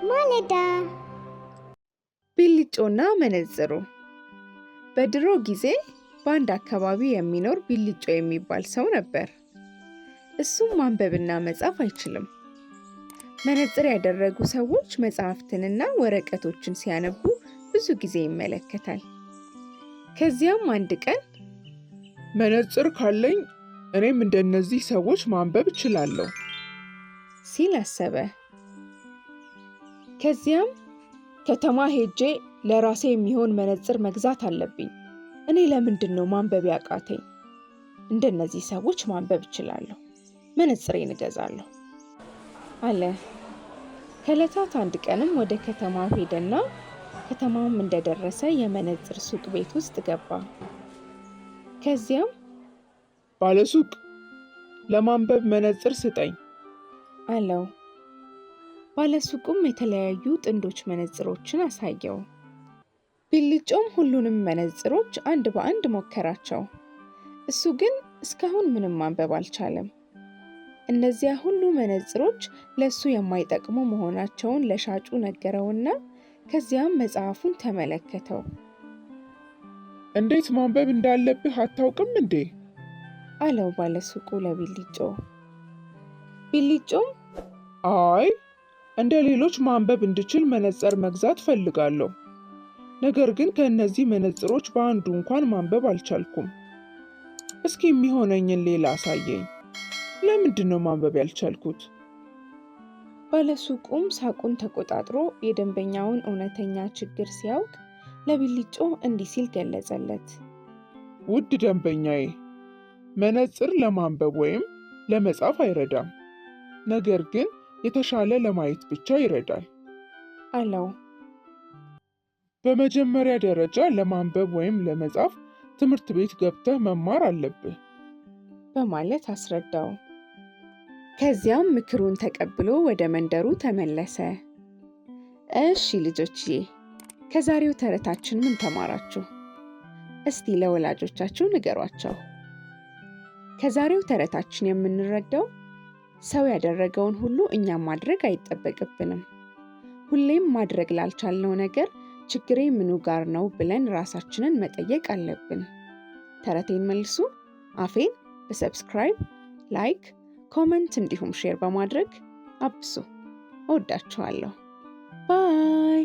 ማለዳ ቢልጮና መነጽሩ። በድሮ ጊዜ በአንድ አካባቢ የሚኖር ቢልጮ የሚባል ሰው ነበር። እሱም ማንበብና መጻፍ አይችልም። መነጽር ያደረጉ ሰዎች መጽሐፍትንና ወረቀቶችን ሲያነቡ ብዙ ጊዜ ይመለከታል። ከዚያም አንድ ቀን መነጽር ካለኝ እኔም እንደነዚህ ሰዎች ማንበብ እችላለሁ ሲል አሰበ። ከዚያም ከተማ ሄጄ ለራሴ የሚሆን መነጽር መግዛት አለብኝ። እኔ ለምንድን ነው ማንበብ ያቃተኝ? እንደነዚህ ሰዎች ማንበብ እችላለሁ፣ መነጽሬን እገዛለሁ አለ። ከዕለታት አንድ ቀንም ወደ ከተማው ሄደና ከተማውም እንደደረሰ የመነጽር ሱቅ ቤት ውስጥ ገባ። ከዚያም ባለሱቅ ለማንበብ መነጽር ስጠኝ አለው። ባለሱቁም የተለያዩ ጥንዶች መነጽሮችን አሳየው። ቢልጮም ሁሉንም መነጽሮች አንድ በአንድ ሞከራቸው። እሱ ግን እስካሁን ምንም ማንበብ አልቻለም። እነዚያ ሁሉ መነጽሮች ለሱ የማይጠቅሙ መሆናቸውን ለሻጩ ነገረውና ከዚያም መጽሐፉን ተመለከተው። እንዴት ማንበብ እንዳለብህ አታውቅም እንዴ? አለው ባለሱቁ ለቢልጮ። ቢልጮም አይ እንደ ሌሎች ማንበብ እንድችል መነጽር መግዛት ፈልጋለሁ። ነገር ግን ከእነዚህ መነጽሮች በአንዱ እንኳን ማንበብ አልቻልኩም። እስኪ የሚሆነኝን ሌላ አሳየኝ። ለምንድን ነው ማንበብ ያልቻልኩት? ባለሱቁም ሳቁን ተቆጣጥሮ የደንበኛውን እውነተኛ ችግር ሲያውቅ ለቢልጮ እንዲህ ሲል ገለጸለት። ውድ ደንበኛዬ፣ መነጽር ለማንበብ ወይም ለመጻፍ አይረዳም፣ ነገር ግን የተሻለ ለማየት ብቻ ይረዳል አለው። በመጀመሪያ ደረጃ ለማንበብ ወይም ለመጻፍ ትምህርት ቤት ገብተህ መማር አለብህ በማለት አስረዳው። ከዚያም ምክሩን ተቀብሎ ወደ መንደሩ ተመለሰ። እሺ ልጆችዬ፣ ከዛሬው ተረታችን ምን ተማራችሁ? እስቲ ለወላጆቻችሁ ንገሯቸው። ከዛሬው ተረታችን የምንረዳው ሰው ያደረገውን ሁሉ እኛም ማድረግ አይጠበቅብንም። ሁሌም ማድረግ ላልቻልነው ነገር ችግሬ ምኑ ጋር ነው ብለን ራሳችንን መጠየቅ አለብን። ተረቴን መልሱ አፌን በሰብስክራይብ፣ ላይክ፣ ኮመንት እንዲሁም ሼር በማድረግ አብሱ። እወዳችኋለሁ። ባይ